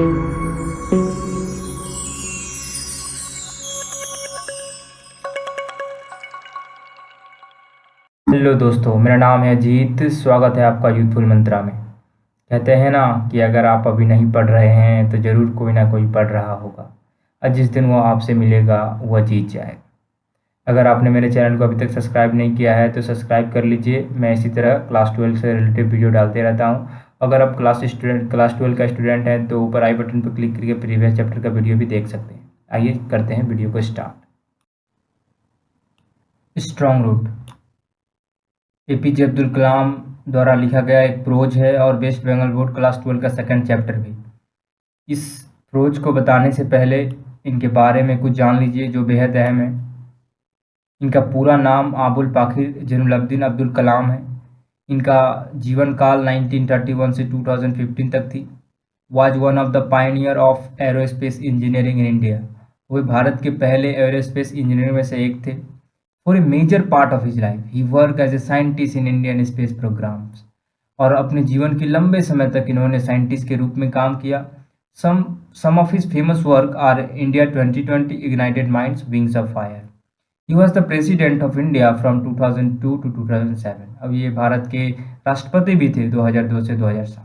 Hello दोस्तों, मेरा नाम है अजीत। स्वागत है आपका यूथफुल मंत्रा में। कहते हैं ना कि अगर आप अभी नहीं पढ़ रहे हैं तो ज़रूर कोई ना कोई पढ़ रहा होगा, और जिस दिन वो आपसे मिलेगा वह जीत जाएगा। अगर आपने मेरे चैनल को अभी तक सब्सक्राइब नहीं किया है तो सब्सक्राइब कर लीजिए। मैं इसी तरह क्लास 12 से रिलेटेड वीडियो डालते रहता हूँ। अगर आप क्लास 12 का स्टूडेंट हैं तो ऊपर आई बटन पर क्लिक करके प्रीवियस चैप्टर का वीडियो भी देख सकते हैं। आइए करते हैं वीडियो को start. Strong root APJ Abdul Kalam द्वारा लिखा गया एक प्रोज है और वेस्ट बंगाल बोर्ड क्लास 12 का सेकंड चैप्टर भी। इस प्रोज को बताने से पहले इनके बारे में कुछ जान लीजिए जो बेहद अहम है। इनका पूरा नाम आबुल पाखिर जैनुलब्दीन अब्दुल कलाम है। इनका जीवन काल 1931 से 2015 तक थी। Was one of the Pioneer of aerospace engineering in India. वो भारत के पहले एरोस्पेस इंजीनियर में से एक थे। For a major part of his life he work as a scientist in Indian space programmes. और अपने जीवन के लंबे समय तक इन्होंने साइंटिस्ट के रूप में काम किया। Some some of his famous work are India 2020 ignited minds wings of fire. He was the president of India from 2002 to 2007। अब ये भारत के राष्ट्रपति भी थे 2002 से 2007।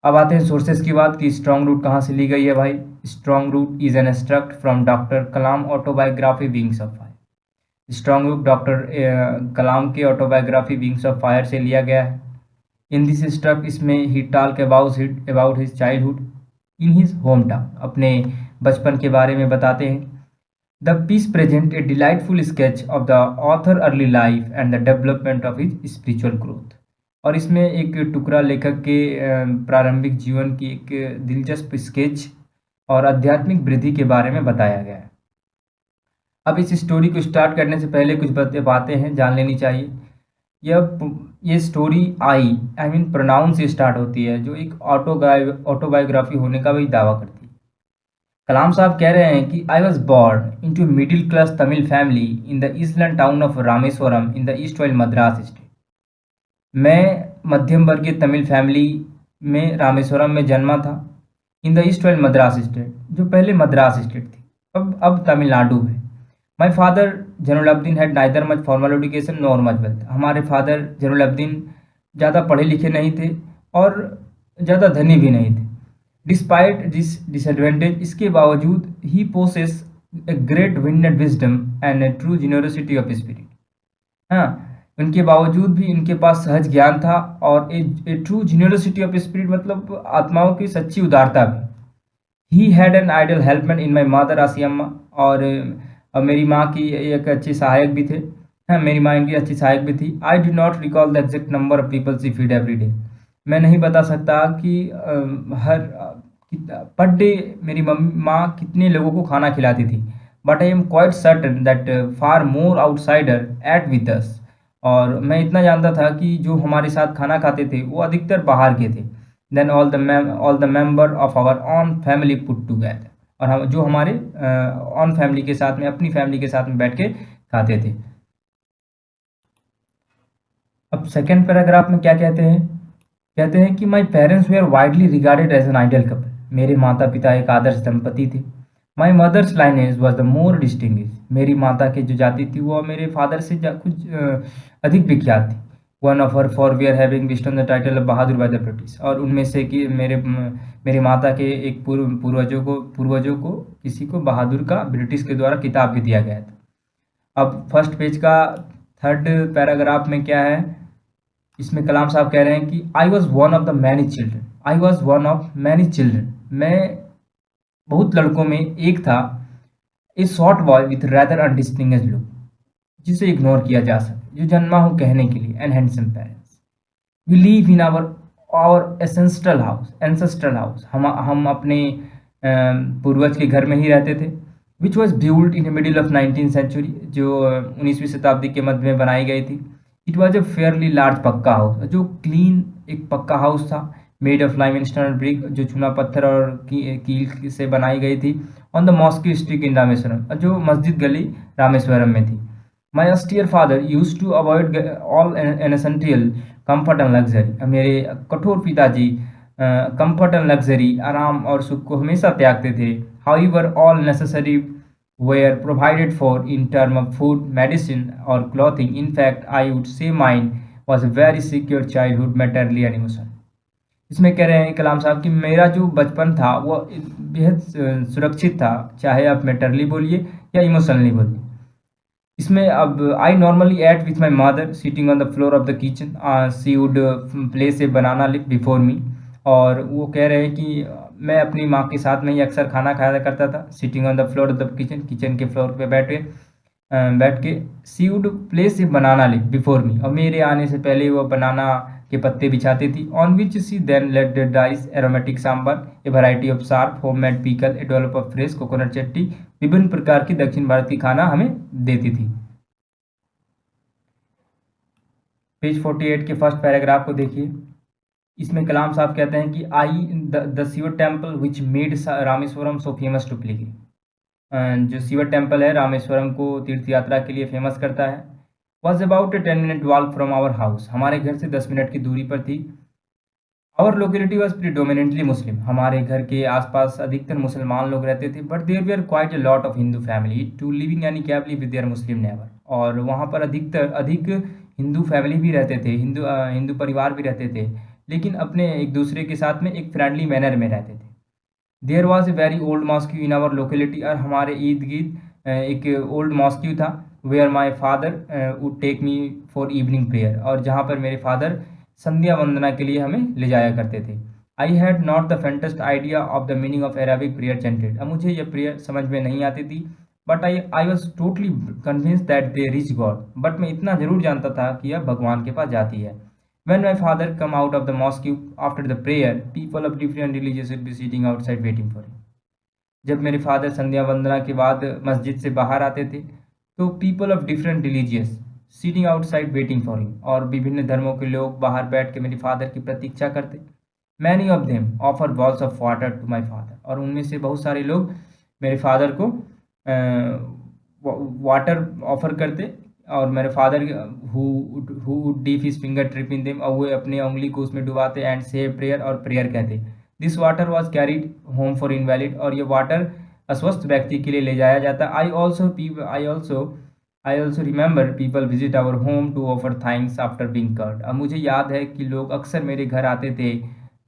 अब आते हैं सोर्सेस की बात कि स्ट्रॉन्ग रूट कहाँ से ली गई है भाई। Strong root is an extract from doctor Kalam autobiography wings of fire. Strong root doctor Kalam के ऑटोबायोग्राफी विंग्स ऑफ फायर से लिया गया है। इन दिस एक्सट्रैक्ट इसमें he talk about his childhood in his home town. अपने बचपन के बारे में बताते हैं। The piece present a delightful sketch of the author early life and the development of his spiritual growth. और इसमें एक टुकड़ा लेखक के प्रारंभिक जीवन की एक दिलचस्प स्केच और आध्यात्मिक वृद्धि के बारे में बताया गया है। अब इस स्टोरी को स्टार्ट करने से पहले कुछ बातें हैं जान लेनी चाहिए। ये स्टोरी आई मीन प्रोनाउन से स्टार्ट होती है, जो एक ऑटोबायोग्राफी होने का भी दावा करती है। कलाम साहब कह रहे हैं कि I was born into middle class Tamil family in the eastern town of Rameswaram in the erstwhile Madras state. मैं मध्यम वर्गीय तमिल फैमिली में रामेश्वरम में जन्मा था। In the erstwhile Madras state, जो पहले मद्रास स्टेट थी, अब तमिलनाडु है। My father Jainulabdeen had neither much formal education nor much wealth. हमारे फादर जैनुलब्दीन ज़्यादा पढ़े लिखे नहीं थे और ज़्यादा धनी भी नहीं थे। डिस्पाइट दिस डिसएडवांटेज, इसके बावजूद he possess a great winded wisdom and a true generosity of spirit. हाँ, उनके बावजूद भी इनके पास सहज ज्ञान था और a true generosity of spirit मतलब आत्माओं की सच्ची उदारता भी। He had an ideal helpmate in my mother Ashiamma. और मेरी माँ की एक अच्छी सहायक भी थे। हाँ, मेरी माँ इनकी अच्छी सहायक भी थी। I do not recall the exact number of people see feed every day. मैं नहीं बता सकता कि पर डे मेरी माँ कितने लोगों को खाना खिलाती थी। But I am quite certain that far more outsider ate with us. और मैं इतना जानता था कि जो हमारे साथ खाना खाते थे वो अधिकतर बाहर के थे। Then all the member of our own family put together. और हम जो हमारे ऑन फैमिली के साथ में, अपनी फैमिली के साथ में बैठ के खाते थे। अब सेकेंड पैराग्राफ में क्या कहते हैं। कहते हैं कि my parents were widely regarded as an ideal couple. मेरे माता पिता एक आदर्श दंपति थे। My mother's lineage was the more distinguish. मेरी माता की जो जाति थी वो मेरे फादर से कुछ अधिक विख्यात थी। वन ऑफ हर फॉर वी आर हैविंग विस्टन the title of Bahadur by the British. और उनमें से कि मेरे माता के एक पूर्वजों को किसी को बहादुर का ब्रिटिश के द्वारा किताब भी दिया गया था। अब फर्स्ट पेज का थर्ड पैराग्राफ में क्या है, इसमें कलाम साहब कह रहे हैं कि I was one of the many children. I was one of many children, मैं बहुत लड़कों में एक था। A short boy with rather undistinguished look, जिसे इग्नोर किया जा सके, जो जन्मा हूँ कहने के लिए। And handsome parents. We live in our ancestral house. हम अपने पूर्वज के घर में ही रहते थे। Which was build in the middle of 19th century, जो 19वीं शताब्दी के मध्य में बनाई गई थी। It was a fairly large पक्का हाउस, जो क्लीन एक पक्का हाउस था। मेड ऑफ लाइमस्टोन ब्रिक, जो चूना पत्थर और कील से बनाई गई थी। On the mosque street in Rameswaram, जो मस्जिद गली रामेश्वरम में थी। My austere father use to avoid all inessential comfort and luxury. मेरे कठोर पिताजी कंफर्ट एंड लग्जरी, आराम और सुख को हमेशा त्यागते थे। However all necessary were provided for in term of food, medicine और clothing. In fact I would say mine was a very secure childhood materially and emotion. इसमें कह रहे हैं कलाम साहब कि मेरा जो बचपन था वो बेहद सुरक्षित था, चाहे आप मेटरली बोलिए या इमोशनली बोलिए। इसमें अब I normally ate with my mother sitting on the floor of the kitchen, she would place a banana leaf before me. और वो कह रहे हैं कि मैं अपनी माँ के साथ में ही अक्सर खाना खाया करता था, sitting on the floor of the kitchen, kitchen के फ्लोर पे बैठ के she would place a banana leaf before me, और मेरे आने से पहले वो बनाना के पत्ते बिछाती थी, on which she then ladle the rice aromatic sambar, a variety of sharp homemade pickle, a dollop of fresh coconut chutney, विभिन्न प्रकार की दक्षिण भारत की खाना हमें देती थी। पेज 48 के फर्स्ट पैराग्राफ को देखिए। इसमें कलाम साहब कहते हैं कि I the Shiva temple which made Rameswaram so famous to pilgrim. जो शिव टेम्पल है रामेश्वरम को तीर्थ यात्रा के लिए फेमस करता है, was about a 10 minute walk from our house, हमारे घर से 10 मिनट की दूरी पर थी। Our locality was predominantly Muslim, हमारे घर के आसपास अधिकतर मुसलमान लोग रहते थे, but there were quite a lot of Hindu family too living यानी amicably with their Muslim neighbour, और वहाँ पर अधिक हिंदू फैमिली भी रहते थे, हिंदू परिवार भी रहते थे, लेकिन अपने एक दूसरे के साथ में एक फ्रेंडली मैनर में रहते थे। There was a very old mosque in our locality, और हमारे इर्द गिर्द एक ओल्ड मॉस्क्यू था, where my father would take me for evening prayer, और जहाँ पर मेरे फादर संध्या वंदना के लिए हमें ले जाया करते थे। I had not the faintest idea of the meaning of Arabic prayer chanted, अब मुझे यह प्रेयर समझ में नहीं आती थी, but I was totally convince that they reach God, but मैं इतना जरूर जानता था कि यह भगवान के पास जाती है। When my father come out of the mosque after the prayer, people of different religions would be sitting outside waiting for him. जब मेरे फादर संध्या वंदना के बाद मस्जिद से बाहर आते थे, तो people of different religious sitting outside waiting for him, और विभिन्न धर्मों के लोग बाहर बैठ के मेरे फादर की प्रतीक्षा करते। Many of them offer bowls of water to my father, और उनमें से बहुत सारे लोग मेरे फादर को वाटर ऑफर करते, और मेरे father who deep his finger trip in them, और वो अपनी उंगली को उसमें डुबाते एंड से प्रेयर, और प्रेयर कहते। This water was carried home for invalid, और ये वाटर अस्वस्थ व्यक्ति के लिए ले जाया जाता। I also remember people visit our home to offer thanks after being cured, अब मुझे याद है कि लोग अक्सर मेरे घर आते थे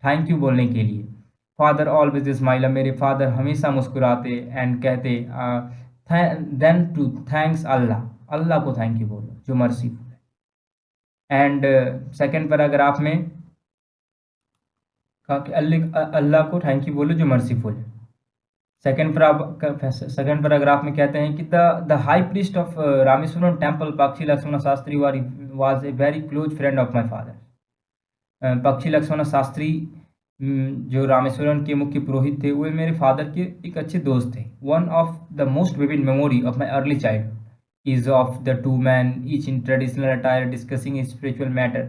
थैंक यू बोलने के लिए। फादर ऑलवेज स्माइल, मेरे फादर हमेशा मुस्कुराते एंड कहते देन टू थैंक्स अल्लाह, अल्लाह को थैंक यू बोलो जो मर्सीफुल है। एंड सेकेंड पैराग्राफ में कहा कि अल्लाह को थैंक यू बोलो जो मर्सीफुल है। सेकेंड पैराग्राफ में कहते हैं कि the high priest of Rameswaram temple Pakshi Lakshman Shastri was a very close friend of my father. Pakshi Lakshman Shastri जो रामेश्वरम के मुख्य पुरोहित थे, वो मेरे फादर के एक अच्छे दोस्त थे। One of the most vivid memory of my early childhood is of the two men each in traditional attire discussing a spiritual matter,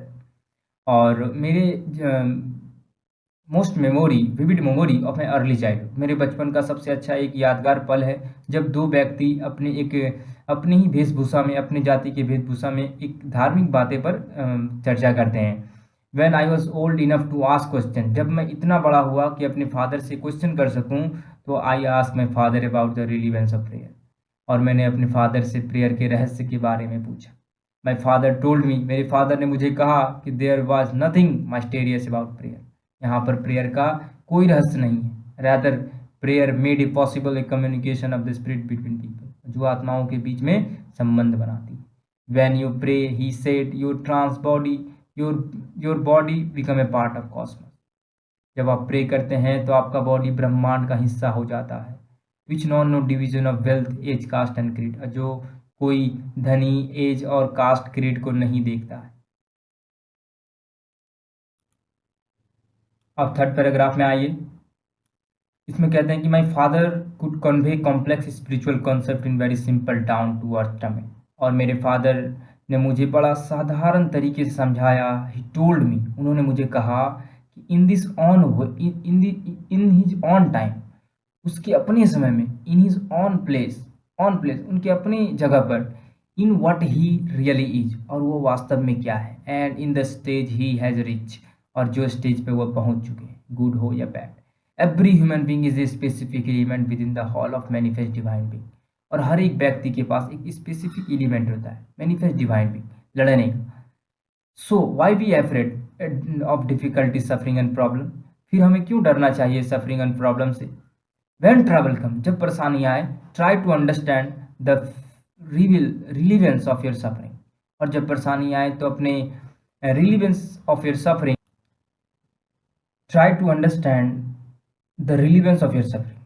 और मेरे most memory vivid memory of my early childhood, मेरे बचपन का सबसे अच्छा एक यादगार पल है जब दो व्यक्ति अपनी ही वेशभूषा में, अपनी जाति के वेशभूषा में एक धार्मिक बातें पर चर्चा करते हैं। When I was old enough to ask question, जब मैं इतना बड़ा हुआ कि अपने फादर से क्वेश्चन कर सकूं, तो I asked my father about the relevance of prayer, और मैंने अपने फादर से प्रेयर के रहस्य के बारे में पूछा। माई फादर टोल्ड मी, मेरे फादर ने मुझे कहा कि there was nothing mysterious about prayer, यहाँ पर प्रेयर का कोई रहस्य नहीं है। Rather prayer made a possible a communication of the spirit between people, जो आत्माओं के बीच में संबंध बनाती। When you pray he said your trans body your body become a part of cosmos, जब आप प्रे करते हैं तो आपका बॉडी ब्रह्मांड का हिस्सा हो जाता है। Which no division of wealth as caste and creed, जो कोई धनी एज और कास्ट क्रीड को नहीं देखता है। अब थर्ड पैराग्राफ में आइए। इसमें कहते हैं कि my father could convey complex spiritual concept in very simple down to earth term, और मेरे फादर ने मुझे बड़ा साधारण तरीके से समझाया। ही टोल्ड मी, उन्होंने मुझे कहा कि in this on in his on time, उसके अपने समय में, इन हिज ऑन प्लेस उनके अपनी जगह पर, in what he really is, और वो वास्तव में क्या है, and in the stage he has rich, और जो स्टेज पे वो पहुंच चुके हैं। गुड हो या bad. Every human being is a specific element with in the hall of manifest divine being. और हर एक व्यक्ति के पास एक स्पेसिफिक एलिमेंट होता है मैनिफेस्ट डिवाइन बीइंग लड़ने का। So why be afraid of difficulty suffering and problem. फिर हमें क्यों डरना चाहिए सफरिंग एंड प्रॉब्लम से। व्हेन ट्रबल कम, जब परेशानी आए, try to understand the relevance of your suffering. और जब परेशानी आए तो अपने relevance of your suffering, try to understand the relevance of your suffering,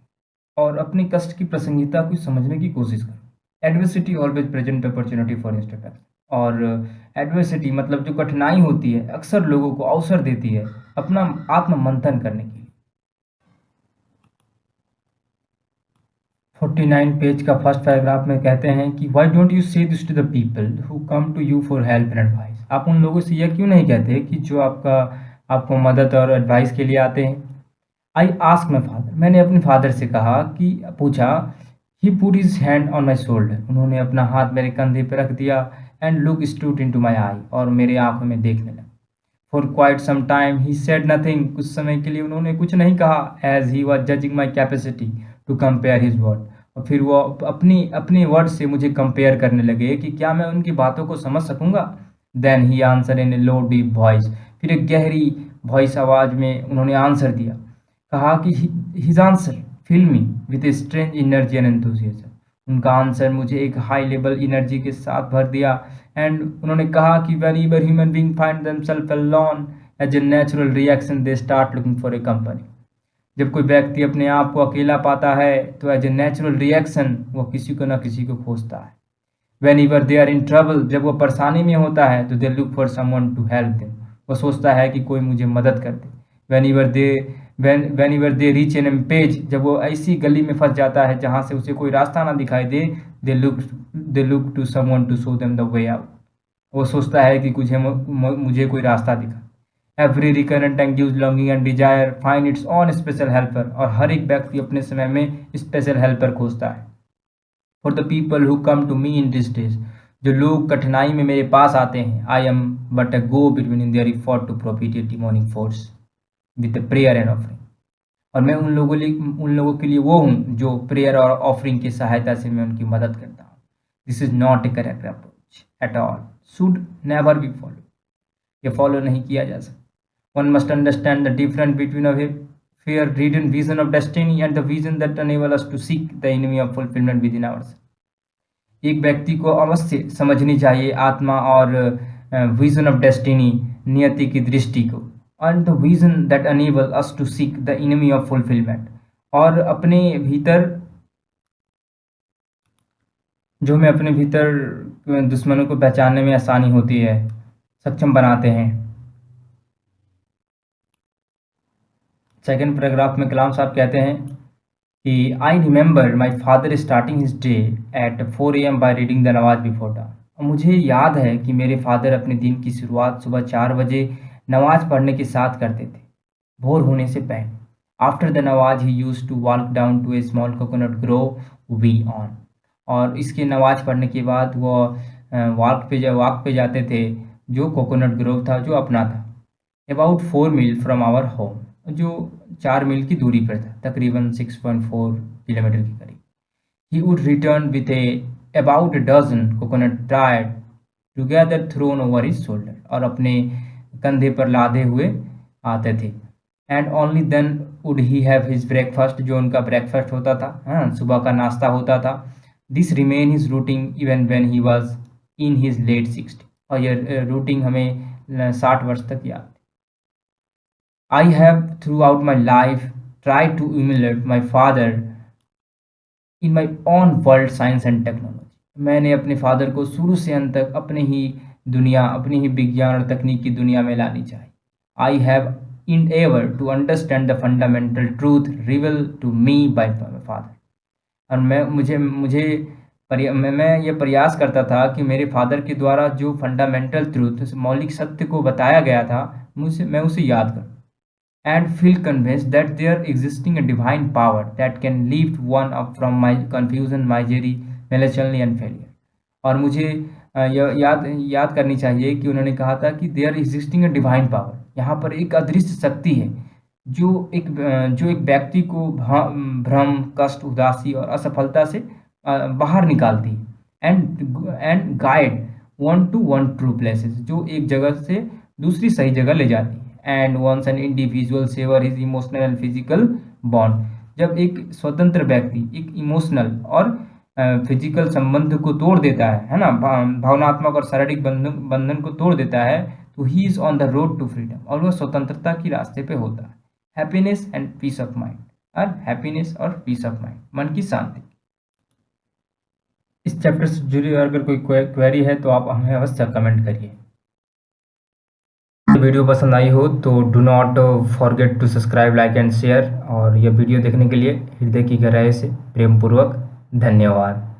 और अपने कष्ट की प्रासंगिकता को समझने की कोशिश करो। Adversity always present opportunity for instruction. और एडवर्सिटी मतलब जो कठिनाई होती है अक्सर लोगों को अवसर देती है अपना आत्म मंथन करने के लिए। 49 पेज का फर्स्ट पैराग्राफ में कहते हैं कि why don't you say this to the people who come to you for help and advice. आप उन लोगों से यह क्यों नहीं कहते कि जो आपको मदद और एडवाइस के लिए आते हैं। आई आस्क माई फादर, मैंने अपने फादर से कहा कि पूछा। He put his hand on my shoulder, उन्होंने अपना हाथ मेरे कंधे पर रख दिया। And look straight into my eye, और मेरे आंखों में देखने लगा। For quite some time he said nothing, कुछ समय के लिए उन्होंने कुछ नहीं कहा। As he was judging my capacity to compare his word, और फिर वो अपनी अपने वर्ड से मुझे कंपेयर करने लगे कि क्या मैं उनकी बातों को समझ सकूंगा। Then he answer in a low deep voice, फिर एक गहरी वॉइस आवाज में उन्होंने आंसर दिया। कहा कि his answer fill me with a strange energy and enthusiasm. उनका आंसर मुझे एक हाई लेवल एनर्जी के साथ भर दिया। एंड उन्होंने कहा कि whenever human being find themselves alone, as a natural reaction they start looking for a company। जब कोई व्यक्ति अपने आप को अकेला पाता है तो एज ए नेचुरल रिएक्शन वो किसी को न किसी को खोजता है। Whenever they are in trouble, जब वो परेशानी में होता है तो they look for someone to help them। वो सोचता है कि कोई मुझे मदद कर दे। Whenever they reach an impasse, जब वो ऐसी गली में फंस जाता है जहाँ से उसे कोई रास्ता ना दिखाई दे, they look to someone to show them the way out। वो सोचता है कि मुझे कोई रास्ता दिखा। Every recurrent anguish longing and desire find its own special helper, और हर एक व्यक्ति अपने समय में स्पेशल हेल्पर खोजता है। For the people who come to me in this days, जो लोग कठिनाई में मेरे पास आते हैं, I am but a go between in their effort to profit a demonic force with prayer and offering. और मैं उन लोगों के लिए वो हूँ जो प्रेयर और ऑफरिंग की सहायता से मैं उनकी मदद करता हूँ। This is not A correct approach at all, should never be follow. ये फॉलो नहीं किया जा सकता। One must understand the difference between a fear ridden vision of destiny and the vision that enable us to seek the enemy of fulfillment within ourselves। एक व्यक्ति को अवश्य समझनी चाहिए आत्मा और विजन ऑफ डेस्टिनी, नियति की दृष्टि को, and the vision that enable us to seek the enemy of fulfillment, और अपने भीतर जो हमें अपने भीतर दुश्मनों को पहचानने में आसानी होती है, सक्षम बनाते हैं। सेकेंड पैराग्राफ में कलाम साहब कहते हैं कि I remember my father starting his day at 4 AM by reading the Nawaz before दान। मुझे याद है कि मेरे फादर अपने दिन की शुरुआत सुबह 4 बजे नमाज पढ़ने के साथ करते थे, भोर होने से पहले। After the namaz he use to walk down to a small coconut grove we own, और इसके नमाज पढ़ने के बाद वो वॉक पे जाते थे जो कोकोनट ग्रोव था, जो अपना था। About 4 mile from our home, जो 4 मील की दूरी पर था, तकरीबन 6.4 किलोमीटर के करीब। He would return with a about a dozen coconut टायर्ड together thrown over his shoulder, और अपने कंधे पर लादे हुए आते थे। And only then would he have his breakfast, जो उनका ब्रेकफास्ट होता था, हाँ, सुबह का नाश्ता होता था। This remain his routine even when he was in his late 60, और यह रूटीन हमें 60 वर्ष तक याद। I have throughout my life tried to emulate my father in my own world, science and technology। मैंने अपने फादर को शुरू से अंत तक अपनी ही विज्ञान और तकनीक की दुनिया में लानी चाहिए। I have endeavored to understand the fundamental truth revealed to me by my father। और मैं ये प्रयास करता था कि मेरे फादर के द्वारा जो फंडामेंटल ट्रूथ, मौलिक सत्य को बताया गया था, मैं उसे याद करूं। And feel convinced that there existing a divine power that can lift one up from my confusion, misery, melancholy and failure। और मुझे यह याद करनी चाहिए कि उन्होंने कहा था कि their existing a divine power, यहाँ पर एक अदृश्य शक्ति है जो एक व्यक्ति को भ्रम, कष्ट, उदासी और असफलता से बाहर निकालती है, and guide one two one true places, जो एक जगह से दूसरी सही जगह ले जाती है। And once an individual sever his emotional and physical bond, जब एक स्वतंत्र व्यक्ति एक इमोशनल और फिजिकल संबंध को तोड़ देता है ना, भावनात्मक और शारीरिक बंधन को तोड़ देता है, तो he is on the road to freedom, और वह स्वतंत्रता की रास्ते पे होता है। Happiness and peace of mind, और हैप्पीनेस और पीस ऑफ माइंड, मन की शांति। इस चैप्टर से जुड़ी अगर कोई क्वेरी है तो आप हमें अवश्य कमेंट करिए। वीडियो पसंद आई हो तो do not forget to subscribe, like and share, और यह वीडियो देखने के लिए हृदय की गहराई से प्रेम पूर्वक धन्यवाद।